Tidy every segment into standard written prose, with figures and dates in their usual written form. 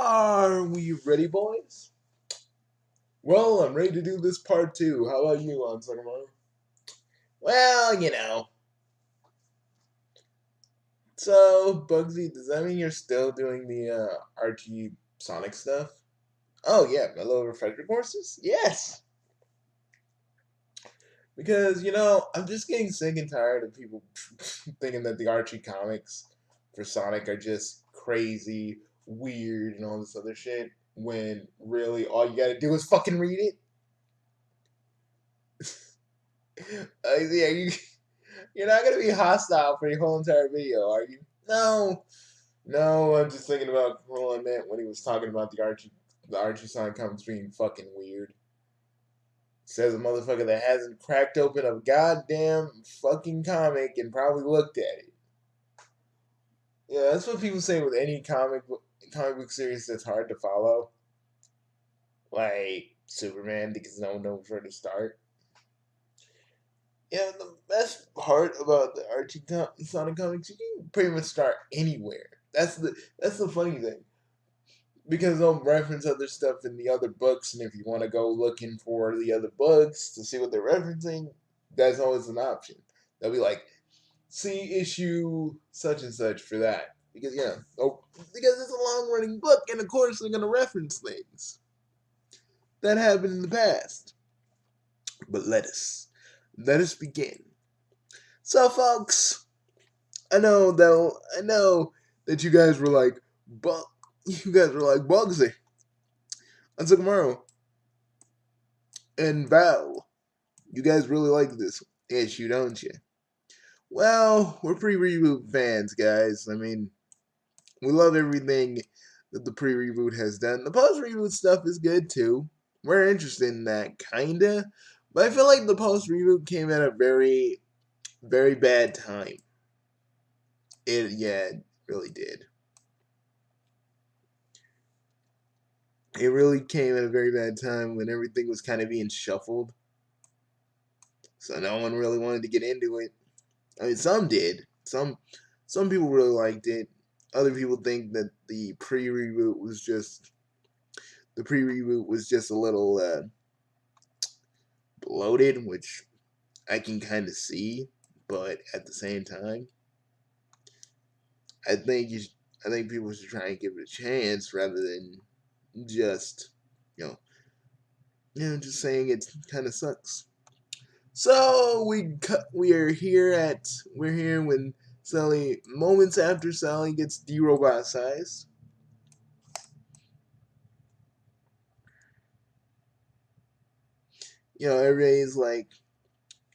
Are we ready, boys? Well, I'm ready to do this part 2. How about you, on Sonic? Well, So, Bugsy, does that mean you're still doing the Archie Sonic stuff? Oh, yeah, my little refresher courses? Yes! Because, I'm just getting sick and tired of people thinking that the Archie comics for Sonic are just crazy, weird, and all this other shit, when really all you gotta do is fucking read it. Yeah, you're not gonna be hostile for your whole entire video, are you? No, no. I'm just thinking about what I meant when he was talking about the Archie Sonic comics being fucking weird. Says a motherfucker that hasn't cracked open a goddamn fucking comic and probably looked at it. Yeah, that's what people say with any comic book series that's hard to follow, like Superman, because no one knows where to start. Yeah, the best part about the Sonic comics, you can pretty much start anywhere. That's the funny thing, because they'll reference other stuff in the other books, and if you want to go looking for the other books to see what they're referencing, that's always an option. They'll be like, see issue such and such for that, because because it's a long running book, and of course they're gonna reference things that happened in the past. But let us begin. So, folks, I know that you guys were like, Bugsy, and Sugamaru, and Val. You guys really like this issue, don't you? Well, we're pre-reboot fans, guys. I mean, we love everything that the pre-reboot has done. The post-reboot stuff is good too. We're interested in that, kinda. But I feel like the post-reboot came at a very, very bad time. It really did. It really came at a very bad time when everything was kind of being shuffled. So no one really wanted to get into it. I mean, some did. Some people really liked it. Other people think that the pre-reboot was just a little bloated, which I can kind of see. But at the same time, I think I think people should try and give it a chance rather than just you know just saying it kind of sucks. So we're here when Sally, moments after Sally gets de-roboticized.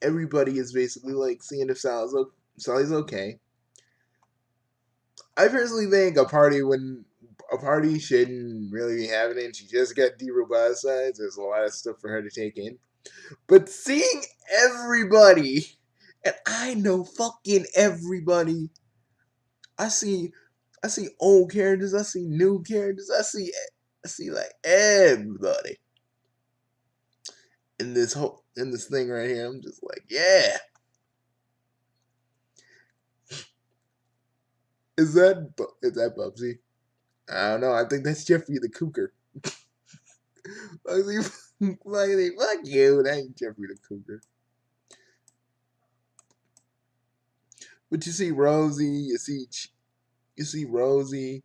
Everybody is basically like seeing if Sally's okay. I personally think a party shouldn't really be happening. She just got de-roboticized. There's a lot of stuff for her to take in. But seeing everybody, and I know fucking everybody. I see old characters. I see new characters. I see like everybody in this thing right here. I'm just like, yeah. Is that Bubsy? I don't know. I think that's Jeffrey the Cougar. Bugsy, fuck you. That ain't Jeffrey the Cougar. But you see Rosie. You see Rosie.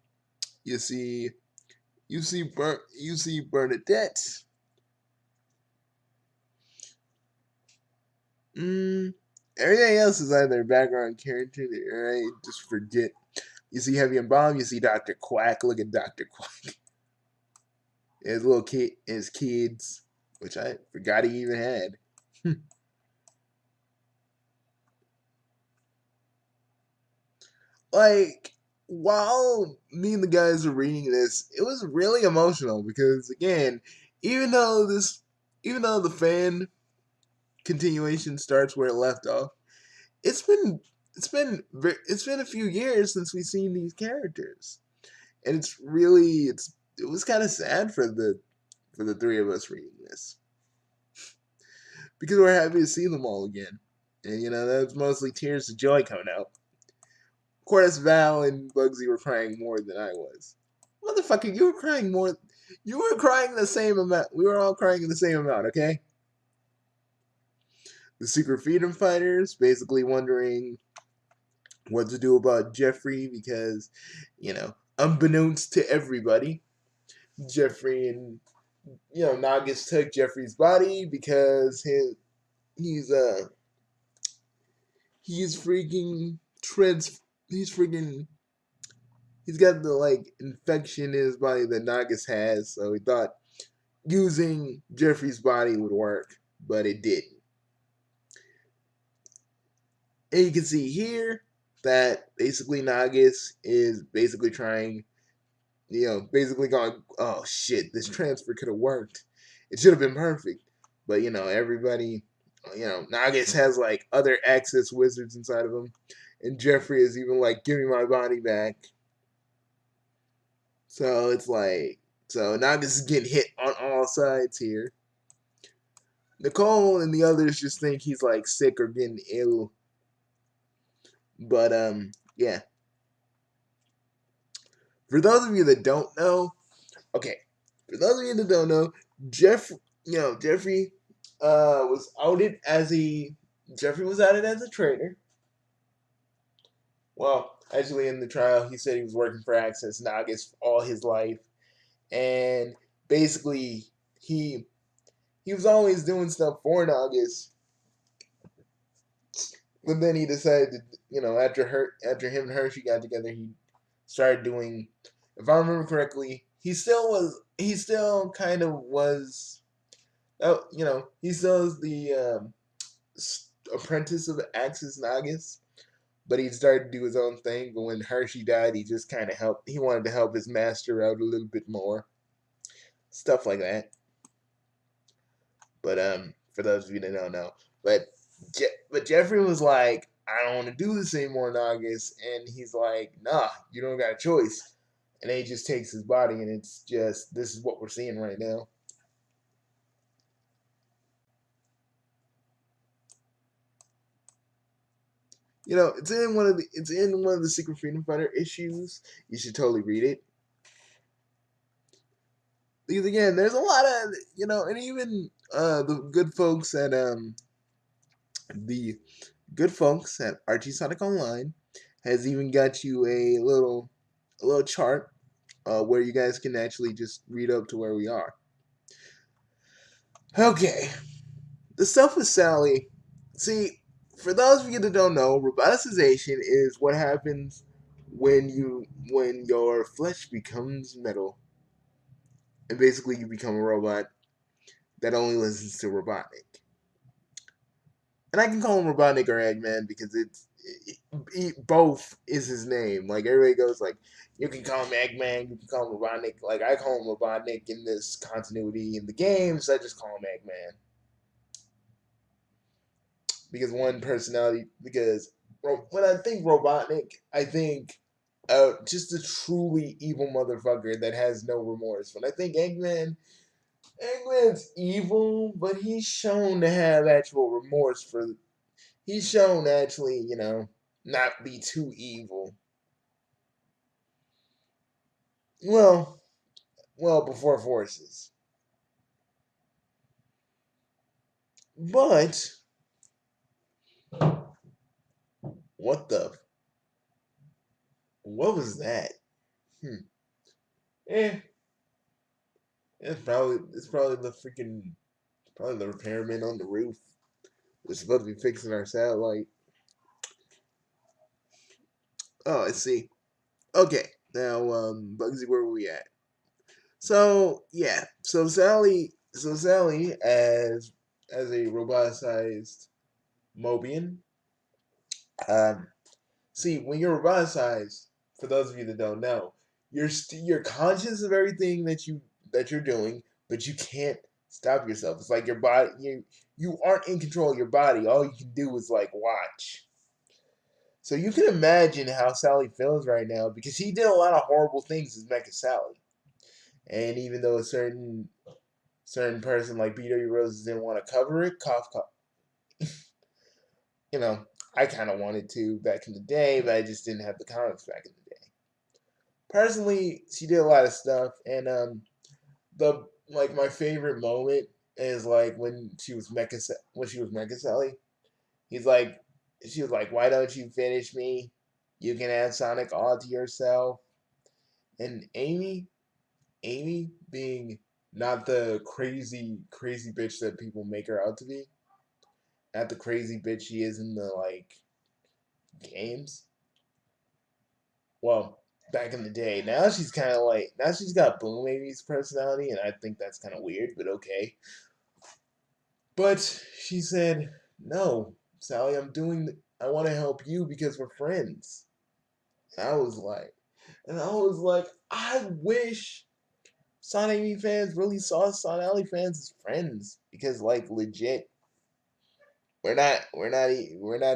You see Bernadette. Everything else is either background character. Right? Just forget. You see Heavy and Bomb. You see Dr. Quack. Look at Dr. Quack. His little kid, his kids, which I forgot he even had. Like, while me and the guys were reading this, it was really emotional because again, even though the fan continuation starts where it left off, it's been it's been a few years since we've seen these characters, and it was kind of sad for the three of us reading this because we're happy to see them all again, and that was mostly tears of joy coming out. Of course, Val and Bugsy were crying more than I was. Motherfucker, you were crying more. You were crying the same amount. We were all crying in the same amount, okay? The Secret Freedom Fighters basically wondering what to do about Jeffrey because, unbeknownst to everybody, Jeffrey and Nagus took Jeffrey's body because he's he's freaking he's got the infection in his body that Nagus has, so he thought using Jeffrey's body would work, but it didn't. And you can see here that basically Nagus is basically trying, basically going, oh shit, this transfer could have worked. It should have been perfect. But, everybody, Nagus has other access wizards inside of him. And Jeffrey is even give me my body back. So it's so Nagus is getting hit on all sides here. Nicole and the others just think he's sick or getting ill. But yeah. For those of you that don't know, okay. For those of you that don't know, Jeffrey was outed as a traitor. Well, actually, in the trial, he said he was working for Access Nagus all his life, and basically, he was always doing stuff for Nagus, but then he decided to, after him and Hershey got together, he started doing. If I remember correctly, he still kind of was. Oh, he still is the apprentice of Axis Nagus, but he started to do his own thing. But when Hershey died, he just kind of helped. He wanted to help his master out a little bit more, stuff like that. But for those of you that don't know, but Jeffrey was like, I don't want to do this anymore, Nagus, and he's like, nah, you don't got a choice. And then he just takes his body, and it's just this is what we're seeing right now. It's in one of the Secret Freedom Fighter issues. You should totally read it. Because again, there's a lot of and even the good folks at Archie Sonic Online has even got you a little chart where you guys can actually just read up to where we are. Okay, the stuff with Sally. See, for those of you that don't know, roboticization is what happens when your flesh becomes metal, and basically you become a robot that only listens to Robotnik. And I can call him Robotnik or Eggman because both is his name. Everybody goes you can call him Eggman, you can call him Robotnik. I call him Robotnik in this continuity in the games. I just call him Eggman because one personality. Because when I think Robotnik, I think just a truly evil motherfucker that has no remorse. When I think Eggman, Eggman's evil, but he's shown to have actual remorse for. He's shown to actually, not be too evil. Well, before Forces. But what was that? Eh, it's probably the repairman on the roof. We're supposed to be fixing our satellite. Oh, I see. Okay, now Bugsy, where were we at? So yeah, so Sally as a roboticized Mobian. Um, See, when you're roboticized, for those of you that don't know, you're conscious of everything that you're doing, but you can't stop yourself. It's like your body you aren't in control of your body. All you can do is watch. So you can imagine how Sally feels right now because he did a lot of horrible things as Mecha Sally. And even though a certain person like BW Roses didn't want to cover it, cough cough. you know, I kind of wanted to back in the day, but I just didn't have the comics back in the day. personally, she did a lot of stuff, and the like my favorite moment is like when she was Mecha Sally. He's like, she was like, "Why don't you finish me? You can have Sonic all to yourself." And Amy being not the crazy bitch that people make her out to be, not the crazy bitch she is in the like games. Well, back in the day, now she's kind of like now she's got Boom Amy's personality, and I think that's kind of weird, but okay. But she said, "No, Sally, I want to help you because we're friends." And I was like, I wish Sonic fans really saw Sonic fans as friends because, like, legit, we're not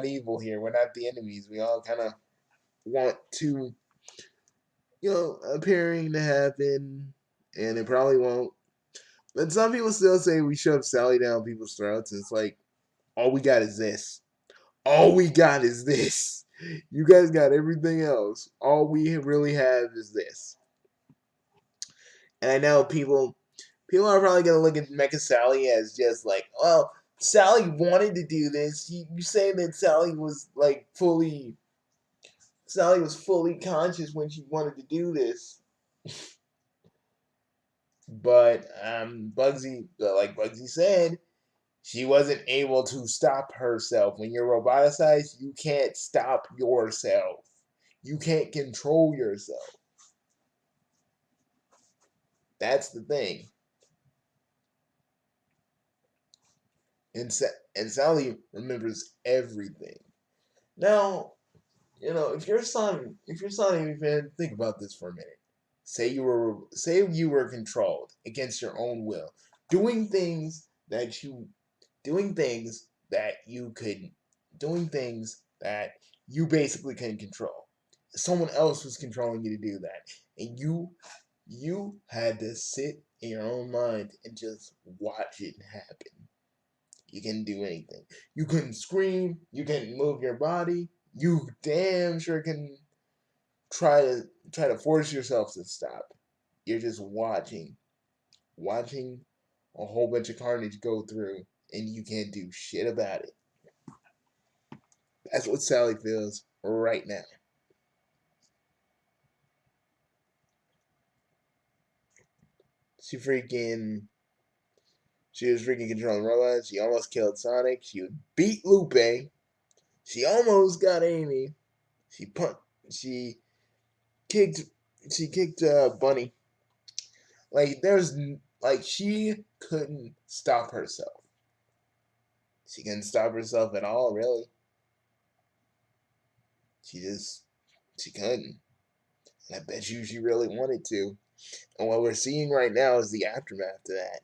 evil here. We're not the enemies. We all kind of want to, appearing to happen, and it probably won't. But some people still say we shove Sally down people's throats, and it's like, all we got is this. All we got is this. You guys got everything else. All we really have is this. And I know people are probably gonna look at Mecha Sally as just like, well, Sally wanted to do this. You say that Sally was fully conscious when she wanted to do this, but like Bugsy said, she wasn't able to stop herself. When you're roboticized, you can't stop yourself. You can't control yourself. That's the thing. And Sally remembers everything. Now, if you're a Sonic fan, think about this for a minute. Say you were controlled against your own will, doing things that you doing things that you could doing things that you basically couldn't control. Someone else was controlling you to do that, and you had to sit in your own mind and just watch it happen. You couldn't do anything. You couldn't scream. You couldn't move your body. You damn sure can try to force yourself to stop. You're just watching a whole bunch of carnage go through, and you can't do shit about it. That's what Sally feels right now. She freaking she was freaking controlling robots. She almost killed Sonic. She beat Lupe. She almost got Amy. She pun she kicked she kicked Bunny. Like she couldn't stop herself. She couldn't stop herself at all, really. She just she couldn't. And I bet you she really wanted to. And what we're seeing right now is the aftermath to that.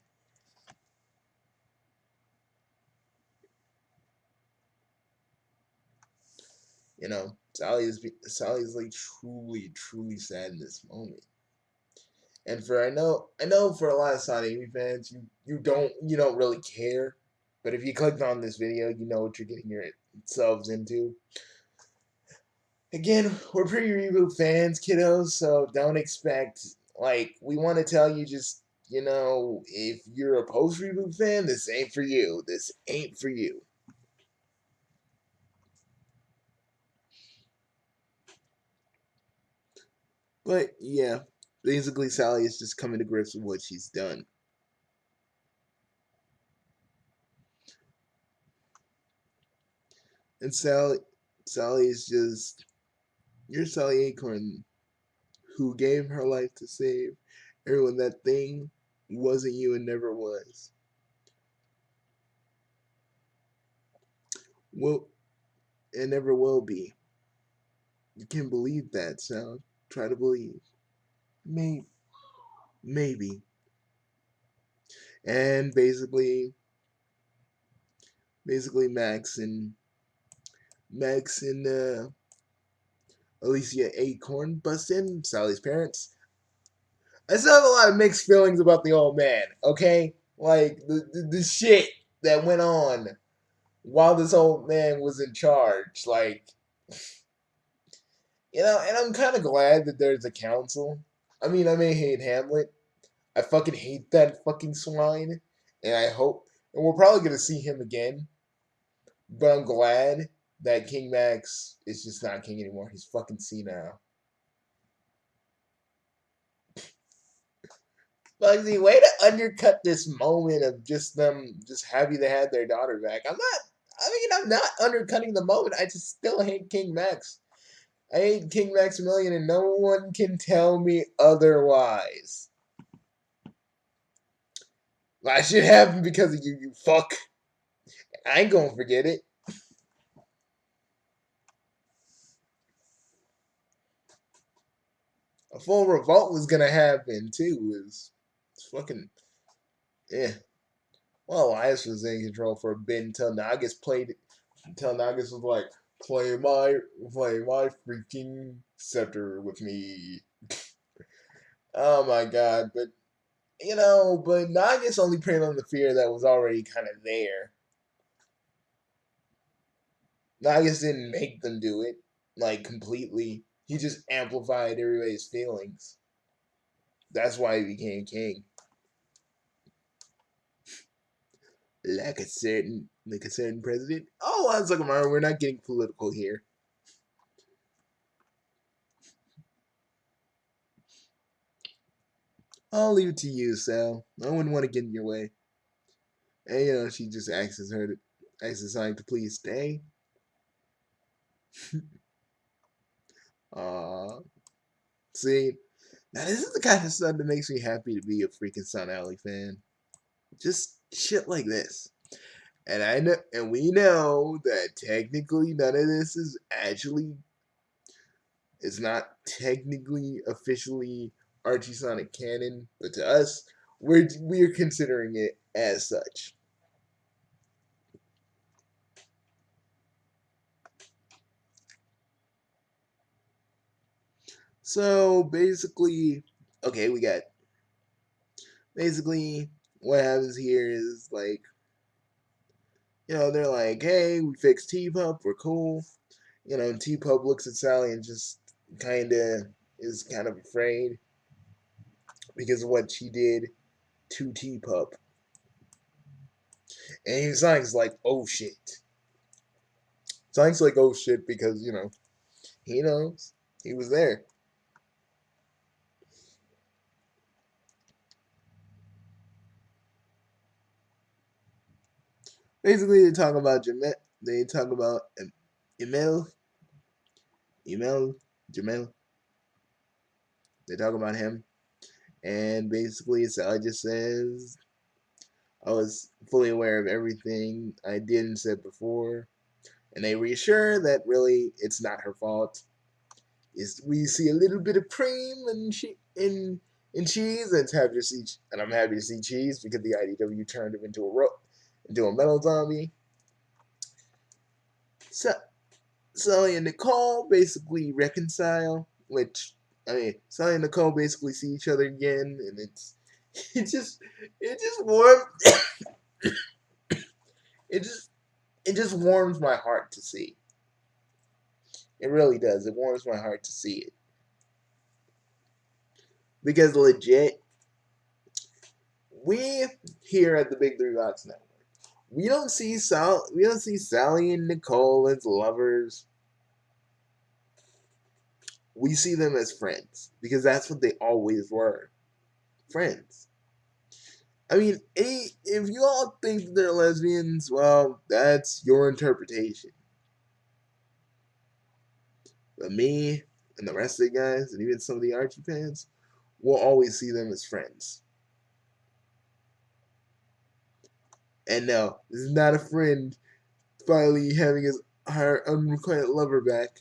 Sally's like truly sad in this moment. And for I know for a lot of Sonic fans, you don't really care. But if you clicked on this video, you know what you're getting yourselves into. Again, we're pre-reboot fans, kiddos, so don't expect we want to tell you just if you're a post-reboot fan, this ain't for you. This ain't for you. But yeah, basically Sally is just coming to grips with what she's done. And Sally is just you're Sally Acorn who gave her life to save everyone. That thing wasn't you and never was. Well, it never will be. You can believe that, so try to believe. Maybe. Maybe. And basically Max and Alicia Acorn bust in, Sally's parents. I still have a lot of mixed feelings about the old man, okay? Like the shit that went on while this old man was in charge. Like And I'm kind of glad that there's a council. I mean, I may hate Hamlet. I fucking hate that fucking swine, and I hope, and we're probably gonna see him again. But I'm glad that King Max is just not king anymore. He's fucking senile. Bugsy, way to undercut this moment of just them just happy they had their daughter back. I'm not undercutting the moment. I just still hate King Max. I hate King Maximilian, and no one can tell me otherwise. That shit happened because of you, you fuck. I ain't gonna forget it. A full revolt was gonna happen too. It's fucking yeah. Well, Elias was in control for a bit until Nagus played. Until Nagus was like, play my freaking scepter with me. Oh my god! But Nagus only preyed on the fear that was already kind of there. Nagus didn't make them do it like completely. He just amplified everybody's feelings. That's why he became king. Like a certain president. Oh, I was like, we're not getting political here. I'll leave it to you, Sal. I wouldn't want to get in your way. And she just asks Sonic to please stay. Aww. See, now this is the kind of stuff that makes me happy to be a freaking Sun Alley fan. Just shit like this. And we know that technically none of this is actually, it's not technically officially Archie Sonic canon, but to us, we're considering it as such. So basically, okay, we got basically what happens here is like, they're like, hey, we fixed T-Pup, we're cool. T-Pup looks at Sally and just is kind of afraid because of what she did to T-Pup. And Sonic's like, oh shit. Sonic's like, oh shit, because, he knows. He was there. Basically, they talk about Jamel. They talk about Emil. Jamel. They talk about him. And basically, Sally just says, I was fully aware of everything I did and said before. And they reassure that really it's not her fault. We see a little bit of cream and cheese, and I'm happy to see cheese because the IDW turned him into a metal zombie. So Sully and Nicole basically reconcile, which Sully and Nicole basically see each other again, and it just warms it just warms my heart to see. It really does. It warms my heart to see it because legit, we here at the Big Three Box Network, we don't see Sally and Nicole as lovers. We see them as friends because that's what they always were, friends. I mean, if you all think they're lesbians, well, that's your interpretation. But me and the rest of the guys, and even some of the Archie fans, will always see them as friends. And no, this is not a friend finally having her unrequited lover back.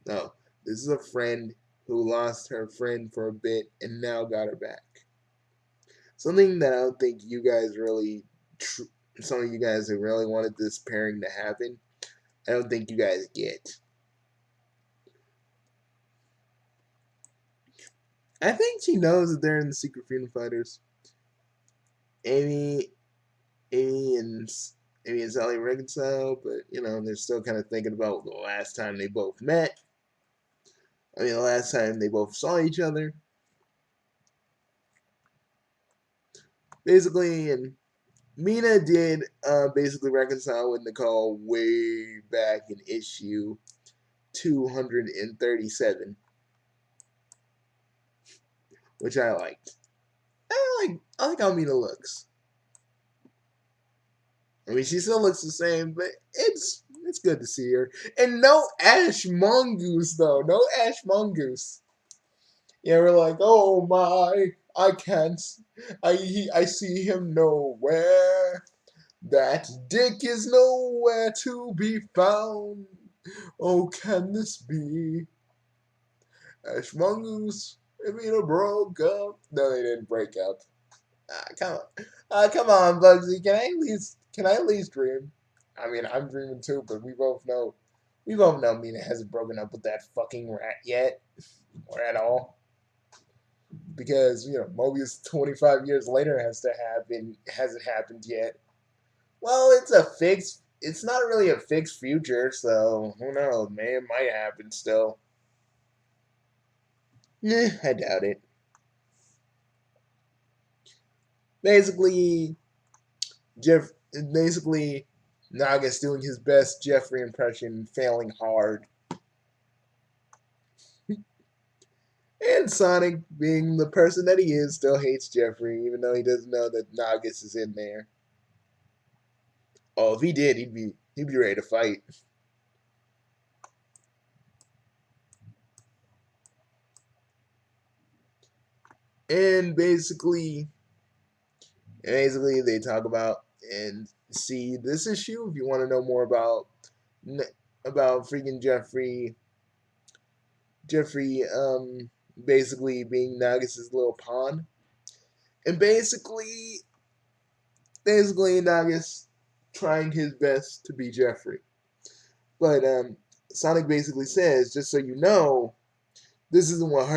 No, this is a friend who lost her friend for a bit and now got her back. Something that I don't think you guys really, some of you guys that really wanted this pairing to happen, I don't think you guys get. I think she knows that they're in the Secret Freedom Fighters. Amy, Amy and Amy and Sally reconcile, but they're still kind of thinking about the last time they both met. I mean, the last time they both saw each other. Basically, and Mina did basically reconcile with Nicole way back in issue 237, which I liked. I like how Mina looks. I mean, she still looks the same, but it's good to see her. And no Ash Mongoose though, no Ash Mongoose. Yeah, we're like, oh my, I can't, I see him nowhere. That dick is nowhere to be found. Oh, can this be? Ash Mongoose and Mina broke up. No, they didn't break up. Come on. Come on, Bugsy. Can I at least dream? I mean, I'm dreaming too, but we both know Mina hasn't broken up with that fucking rat yet, or at all. Because, Mobius 25 years later hasn't happened yet. Well, it's not really a fixed future, so who knows, man, it might happen still. I doubt it. Basically, basically, Nagus doing his best Jeffrey impression, failing hard. And Sonic, being the person that he is, still hates Jeffrey, even though he doesn't know that Nagus is in there. Oh, if he did, he'd be ready to fight. And basically they talk about and see this issue if you want to know more about freaking Jeffrey basically being Nagus's little pawn, and basically Nagus trying his best to be Jeffrey, but Sonic basically says, just so you know, this isn't what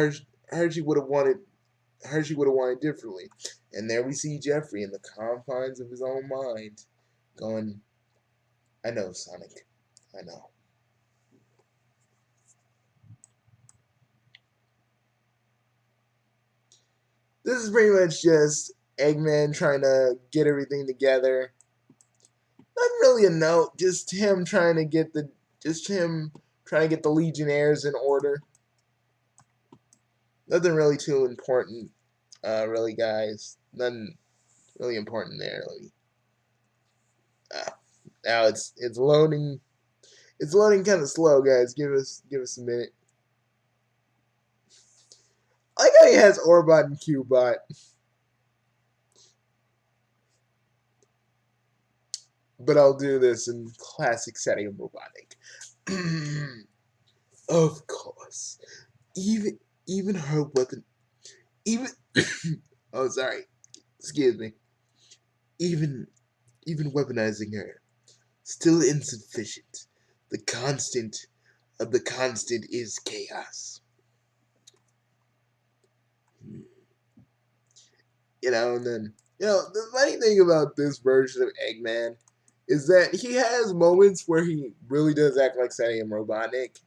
Hershey would have wanted. Hershey would have wanted differently. And there we see Jeffrey in the confines of his own mind going, I know, Sonic. I know. This is pretty much just Eggman trying to get everything together. Not really a note, just him trying to get the Legionnaires in order. Nothing really too important, really, guys. Nothing really important there. Now it's loading. It's loading kind of slow, guys. Give us a minute. I like how he has Orbot and Cubot. But I'll do this in classic setting of robotic. Of course. Even her weapon even oh sorry. Excuse me. Even weaponizing her. Still insufficient. The constant of the constant is chaos. And then the funny thing about this version of Eggman is that he has moments where he really does act like Sonic and Robotnik,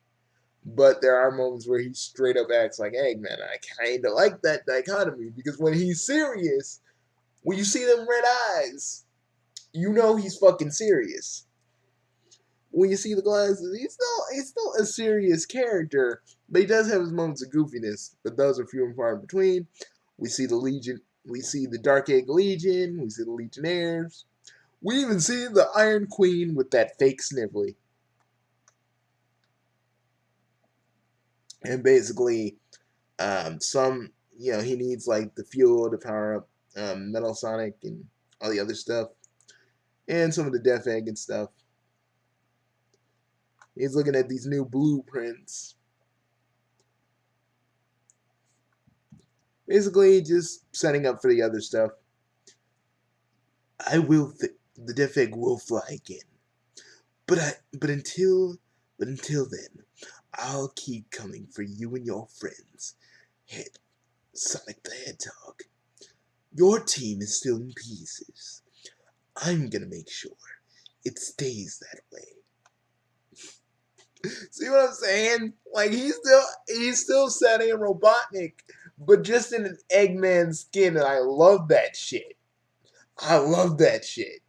but there are moments where he straight up acts like Eggman. I kind of like that dichotomy because when he's serious, when you see them red eyes, you know he's fucking serious. When you see the glasses, he's still a serious character, but he does have his moments of goofiness. But those are few and far in between. We see the Legion, we see the Dark Egg Legion, we see the Legionnaires. We even see the Iron Queen with that fake Snively. And basically, he needs like the fuel to power up Metal Sonic and all the other stuff. And some of the Death Egg and stuff. He's looking at these new blueprints. Basically, just setting up for the other stuff. The Death Egg will fly again. But until then, I'll keep coming for you and your friends. Sonic the Hedgehog. Your team is still in pieces. I'm gonna make sure it stays that way. See what I'm saying? Like he's still Sally and Robotnik, but just in an Eggman skin, and I love that shit. I love that shit.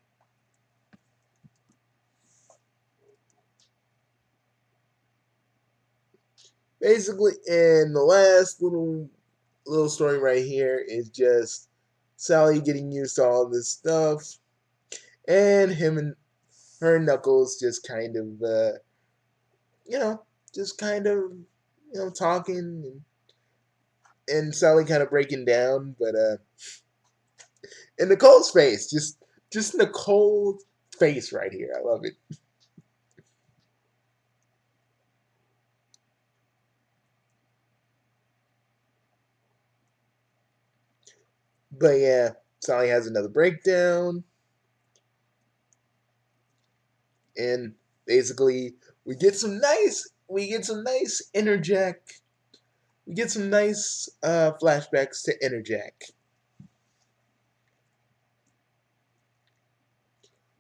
Basically, and the last little story right here is just Sally getting used to all this stuff, and him and her and Knuckles just kind of, you know, just kind of, talking and Sally kind of breaking down, but in Nicole's face, just Nicole's face right here. I love it. But yeah, Sally has another breakdown, and basically we get some nice interjack. We get some nice flashbacks to interjack.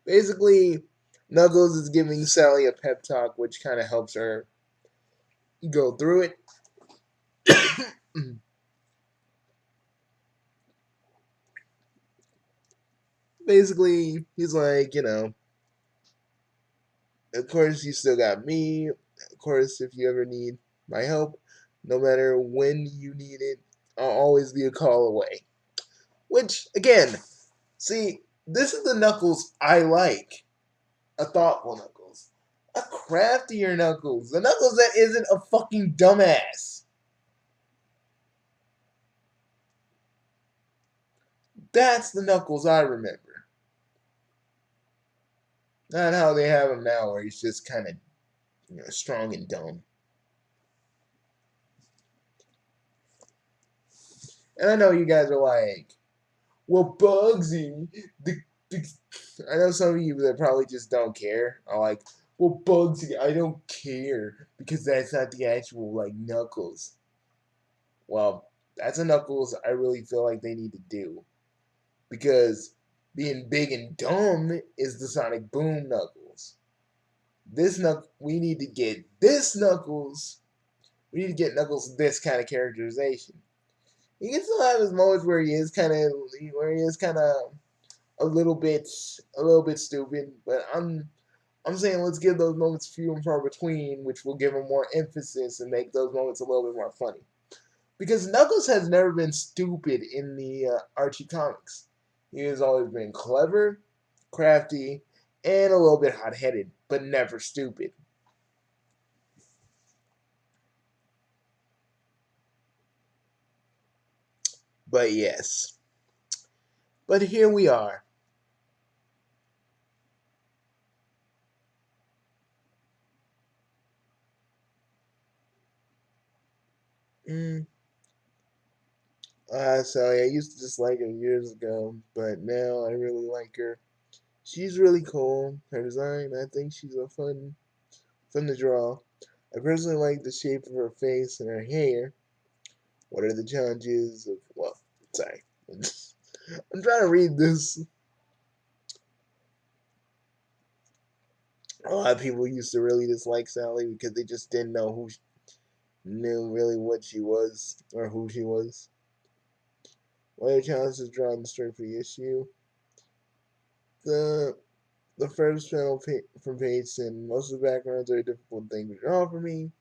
Basically, Knuckles is giving Sally a pep talk, which kind of helps her go through it. Basically, he's like, of course, you still got me. Of course, if you ever need my help, no matter when you need it, I'll always be a call away. Which, again, see, this is the Knuckles I like. A thoughtful Knuckles. A craftier Knuckles. The Knuckles that isn't a fucking dumbass. That's the Knuckles I remember. Not how they have him now, where he's just kind of, strong and dumb. And I know you guys are like, well, Bugsy, the I know some of you that probably just don't care are like, well, Bugsy, I don't care because that's not the actual like Knuckles. Well, that's a Knuckles I really feel like they need to do because being big and dumb is the Sonic Boom Knuckles. We need to get this Knuckles. We need to get Knuckles this kind of characterization. He can still have his moments where he is kind of a little bit stupid, but I'm saying let's give those moments few and far between, which will give him more emphasis and make those moments a little bit more funny. Because Knuckles has never been stupid in the Archie comics. He has always been clever, crafty, and a little bit hot-headed, but never stupid. But yes, but here we are. Mm, sorry, I used to dislike her years ago, but now I really like her. She's really cool. Her design, I think she's a fun to draw. I personally like the shape of her face and her hair. What are the challenges of, well, sorry. I'm trying to read this. A lot of people used to really dislike Sally because they just didn't know knew really what she was or who she was. What are the challenges drawn the story for the issue? The the first panel from page 10, most of the backgrounds are a difficult thing to draw for me,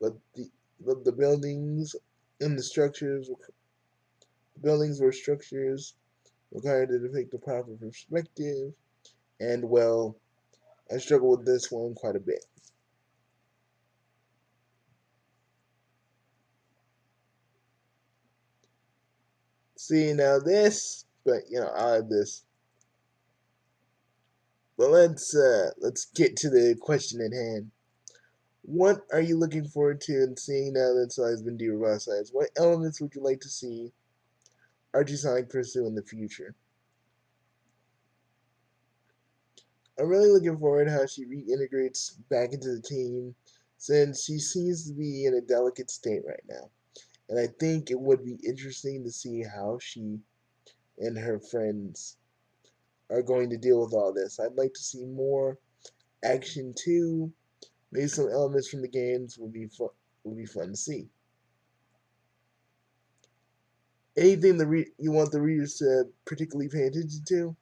but the buildings and the buildings were structures required to depict the proper perspective, and well, I struggle with this one quite a bit. See now this, but I'll add this. But let's get to the question at hand. What are you looking forward to in seeing now that Sally's been de-revitalized? What elements would you like to see Archie Sonic pursue in the future? I'm really looking forward to how she reintegrates back into the team since she seems to be in a delicate state right now. And I think it would be interesting to see how she and her friends are going to deal with all this. I'd like to see more action too, Maybe some elements from the games will be fun to see. Anything you want the readers to particularly pay attention to?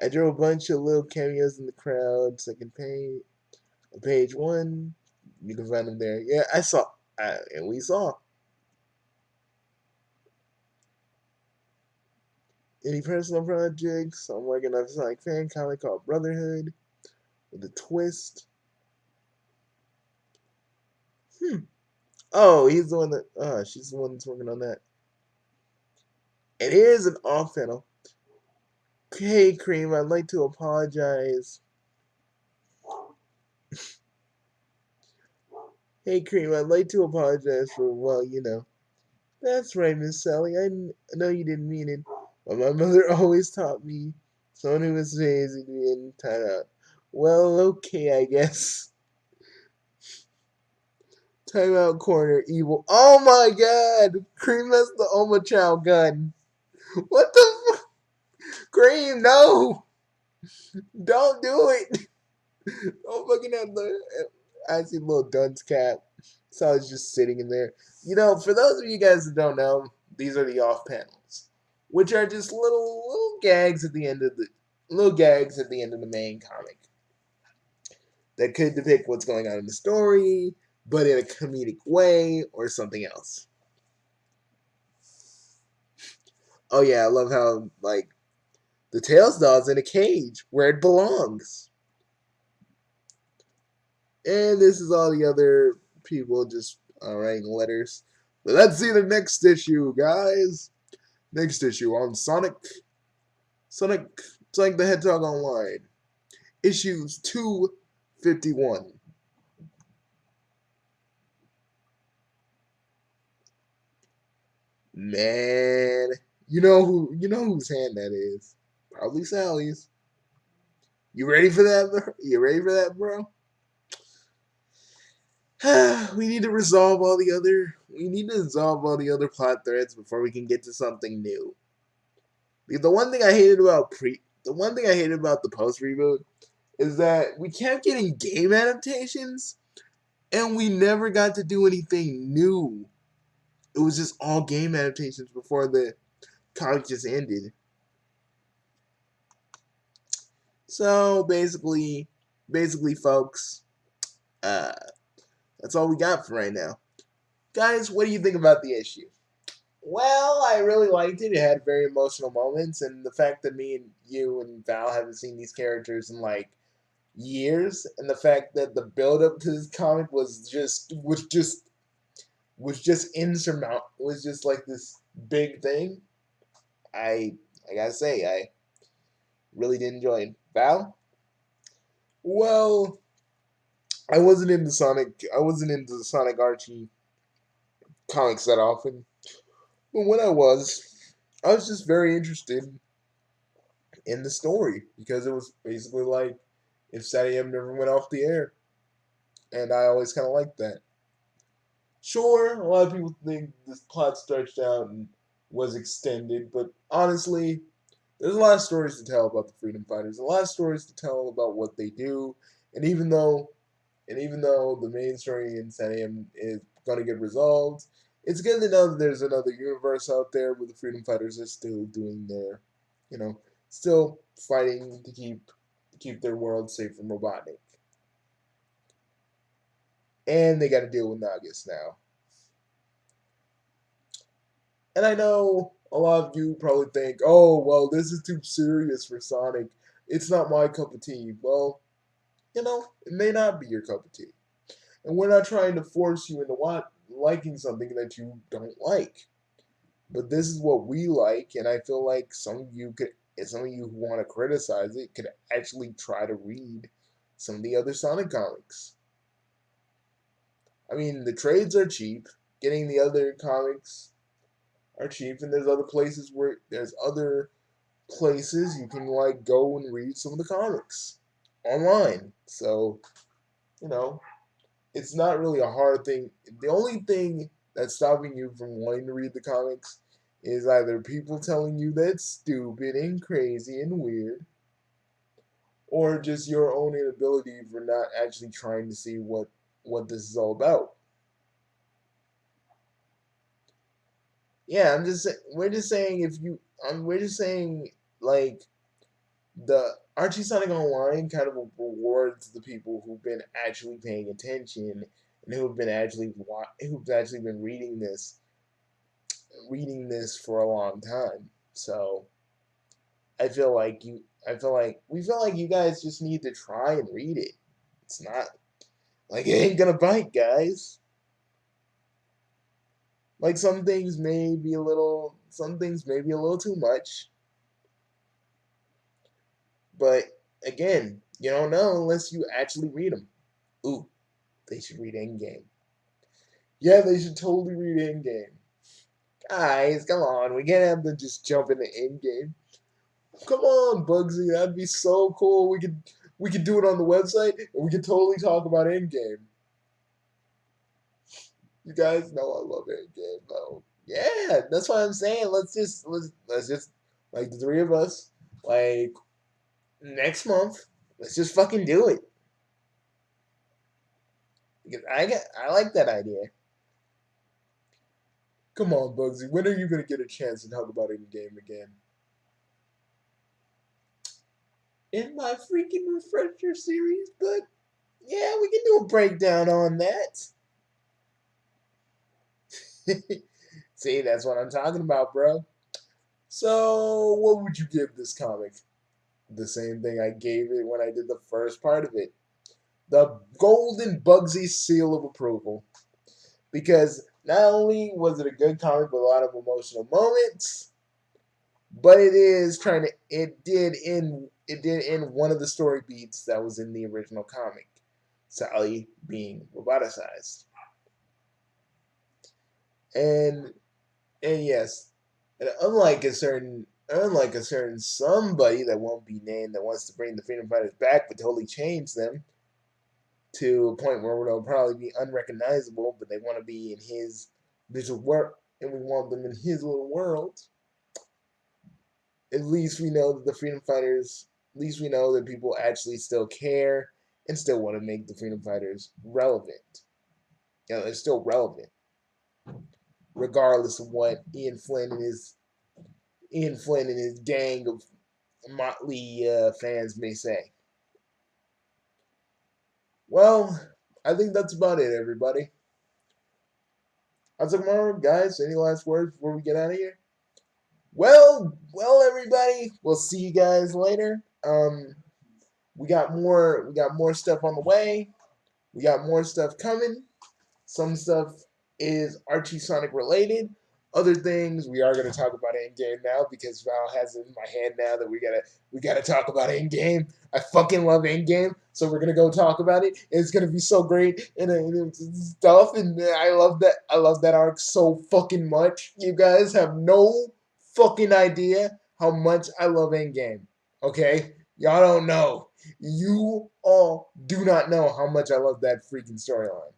I drew a bunch of little cameos in the crowd, second page, page one. You can find them there. Yeah, I saw, and we saw. Any personal projects? I'm working on a Sonic fan comic called Brotherhood with a twist. Hmm. Oh, he's the one that. She's the one that's working on that. And here's an off panel. Hey, Cream, I'd like to apologize. Hey, Cream, I'd like to apologize for, well, you know. That's right, Miss Sally. know you didn't mean it, but my mother always taught me someone who misbehaves to be in timeout. Well, okay, I guess. Timeout corner, evil. Oh my god! Cream has the Oma Chow gun. What the fuck? Cream, no! Don't do it! Don't fucking have the. I see little dunce cap. So I was just sitting in there. You know, for those of you guys that don't know, these are the off panels, which are just little gags at the end of the main comic that could depict what's going on in the story, but in a comedic way or something else. Oh yeah, I love how like the Tails doll's in a cage where it belongs. And this is all the other people just writing letters. But let's see the next issue, guys. Next issue on Sonic the Hedgehog Online. Issues 251. Man, you know whose hand that is. Probably Sally's. You ready for that? You ready for that, bro? We need to resolve all the other plot threads before we can get to something new. The one thing I hated about the post reboot is that we kept getting game adaptations and we never got to do anything new. It was just all game adaptations before the comic just ended. So basically, folks, uh, that's all we got for right now. Guys, what do you think about the issue? Well, I really liked it. It had very emotional moments, and the fact that me and you and Val haven't seen these characters in like years, and the fact that the build up to this comic was just like this big thing. I gotta say, I really did enjoy it. Val? Well, I wasn't into the Sonic Archie comics that often. But when I was just very interested in the story because it was basically like if Sadie M never went off the air. And I always kinda liked that. Sure, a lot of people think this plot stretched out and was extended, but honestly, there's a lot of stories to tell about the freedom fighters, a lot of stories to tell about what they do, and even though the main story in Sanium is going to get resolved, it's good to know that there's another universe out there where the freedom fighters are still doing their, you know, still fighting to keep their world safe from Robotnik. And they got to deal with Nagus now. And I know a lot of you probably think, oh, well, this is too serious for Sonic. It's not my cup of tea. Well, you know, it may not be your cup of tea. And we're not trying to force you into liking something that you don't like. But this is what we like, and I feel like some of you who want to criticize it, could actually try to read some of the other Sonic comics. I mean, the trades are cheap. Getting the other comics are cheap, and there's other places you can like go and read some of the comics online. So, you know, it's not really a hard thing. The only thing that's stopping you from wanting to read the comics is either people telling you that's stupid and crazy and weird, or just your own inability for not actually trying to see what this is all about. Yeah, we're just saying if you we're just saying like the Archie Sonic Online kind of rewards the people who've been actually paying attention and who've actually been reading this for a long time. So I feel like we feel like you guys just need to try and read it. It's not like it ain't gonna bite, guys. Like some things may be a little too much, but again, you don't know unless you actually read them. Ooh, they should read Endgame. Yeah, they should totally read Endgame. Guys, come on, we can't have them just jump into Endgame. Come on, Bugsy, that'd be so cool. We could do it on the website, and we could totally talk about Endgame. You guys know I love Endgame, though. Yeah, that's what I'm saying. Let's just like the three of us, like next month. Let's just fucking do it because I like that idea. Come on, Bugsy. When are you gonna get a chance to talk about Endgame again? In my freaking refresher series, but yeah, we can do a breakdown on that. See, that's what I'm talking about, bro. So, what would you give this comic? The same thing I gave it when I did the first part of it. The golden Bugsy seal of approval. Because not only was it a good comic with a lot of emotional moments, but it did end one of the story beats that was in the original comic. Sally being roboticized. And and yes, and unlike a certain somebody that won't be named that wants to bring the Freedom Fighters back but totally change them to a point where they'll probably be unrecognizable, but they want to be in his visual work and we want them in his little world. At least we know that the Freedom Fighters at least we know that people actually still care and still want to make the Freedom Fighters relevant. You know, they're still relevant, regardless of what Ian Flynn and his gang of motley fans may say. Well, I think that's about it, everybody. How's it tomorrow, guys? Any last words before we get out of here? Well, everybody. We'll see you guys later. We got more stuff on the way. We got more stuff coming. Some stuff is Archie Sonic related. Other things we are going to talk about Endgame now because Val has it in my head now that we gotta talk about Endgame. I fucking love Endgame, so we're gonna go talk about it. It's gonna be so great and stuff, and I love that arc so fucking much. You guys have no fucking idea how much I love Endgame. Okay, y'all don't know. You all do not know how much I love that freaking storyline.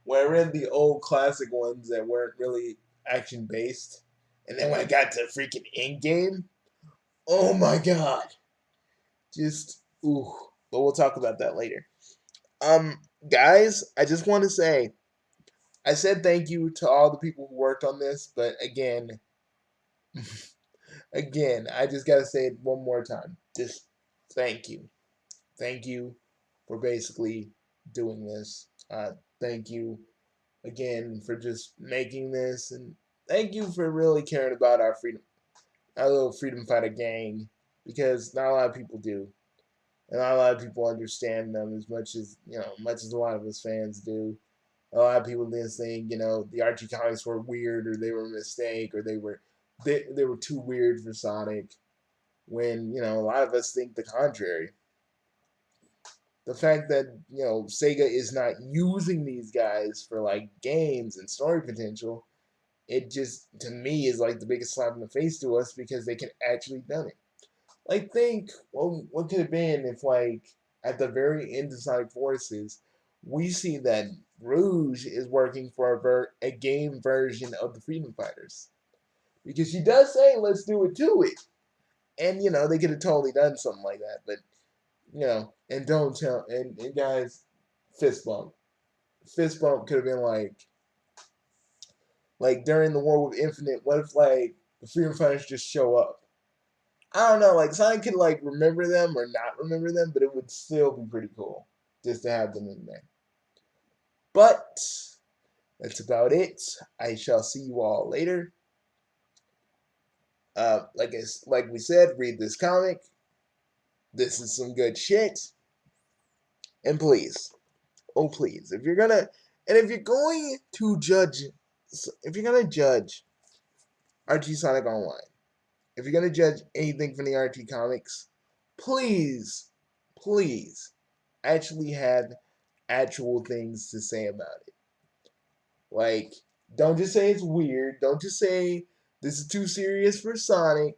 When I read the old classic ones that weren't really action based, and then when I got to freaking Endgame, oh my god, just ooh. But we'll talk about that later. Um, guys, I just want to say, I said thank you to all the people who worked on this, but again, I just gotta say it one more time. Just thank you, thank you for basically doing this. Thank you again for just making this, and thank you for really caring about our little freedom fighter gang, because not a lot of people do, and not a lot of people understand them as much as much as a lot of us fans do. A lot of people just think the Archie comics were weird, or they were a mistake, or they were too weird for Sonic. When a lot of us think the contrary. The fact that Sega is not using these guys for like games and story potential, it just to me is like the biggest slap in the face to us because they can actually done it. Like think, well, what could have been if like at the very end of Sonic Forces, we see that Rouge is working for a game version of the Freedom Fighters because she does say let's do it to it. And they could have totally done something like that, but and don't tell and guys, fist bump. Fist bump could have been like during the War with Infinite, what if like the Freedom Fighters just show up? I don't know, like Sonic could like remember them or not remember them, but it would still be pretty cool just to have them in there. But that's about it. I shall see you all later. Like we said, read this comic. This is some good shit. And please, oh please, if you're going to judge, if you're gonna judge Archie Sonic Online, if you're gonna judge anything from the Archie comics, please, please, actually have actual things to say about it. Like, don't just say it's weird. Don't just say this is too serious for Sonic.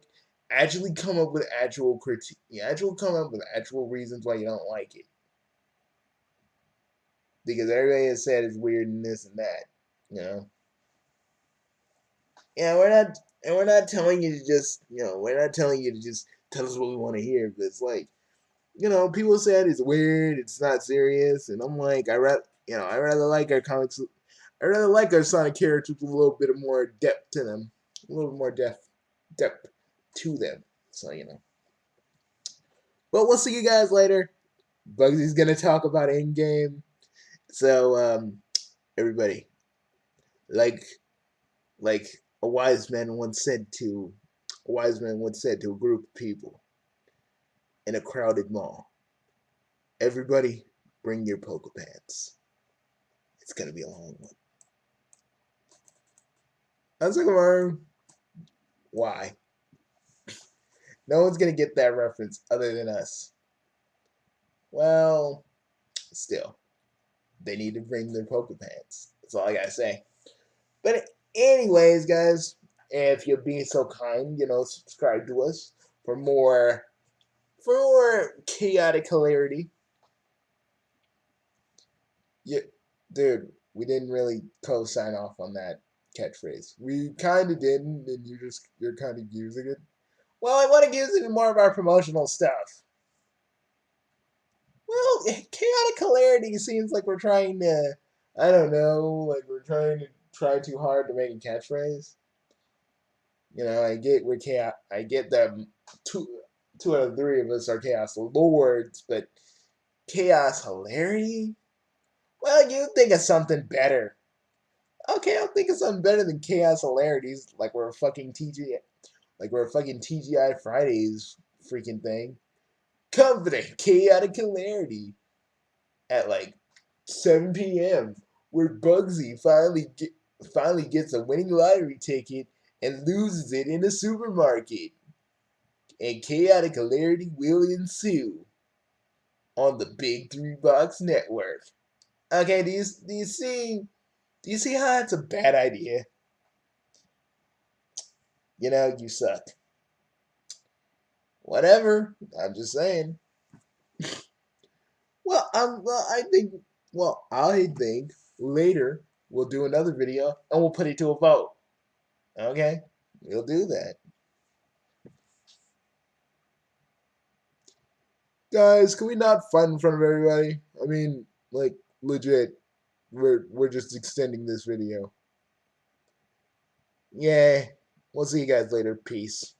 Actually come up with actual critique. Actually come up with actual reasons why you don't like it. Because everybody has said it's weird and this and that. You know? Yeah, we're not telling you to just we're not telling you to just tell us what we want to hear, but it's like, people said it's weird, it's not serious, and I'm like, I rather like our comics. I rather like our Sonic characters with a little bit of more depth to them, a little more depth to them. So but we'll see you guys later. Bugsy's gonna talk about Endgame. So everybody, like like a wise man once said to a group of people in a crowded mall, everybody bring your poker pants. It's gonna be a long one. How's it going? Why? No one's gonna get that reference other than us. Well, still, they need to bring their poker pants. That's all I gotta say. But anyways, guys, if you're being so kind, subscribe to us for more chaotic hilarity. Yeah, dude, we didn't really co-sign off on that catchphrase. We kind of didn't, and you're kind of using it. Well, I want to use it in more of our promotional stuff. Well, chaotic hilarity seems like we're trying to, I don't know, like we're trying to try too hard to make a catchphrase. I get we're chaos. I get that two out of three of us are chaos lords, but chaos hilarity. Well, you think of something better. Okay, I'll think of something better than chaos hilarities, like we're a fucking TGI Fridays freaking thing. Confident chaotic hilarity at like 7 p.m. where Bugsy finally gets a winning lottery ticket and loses it in a supermarket. And chaotic hilarity will ensue on the Big Three Box Network. Okay, do you see how that's a bad idea? You suck. Whatever. I'm just saying. I think later we'll do another video and we'll put it to a vote. Okay? We'll do that. Guys, can we not fight in front of everybody? I mean, like, legit. We're just extending this video. Yeah. We'll see you guys later. Peace.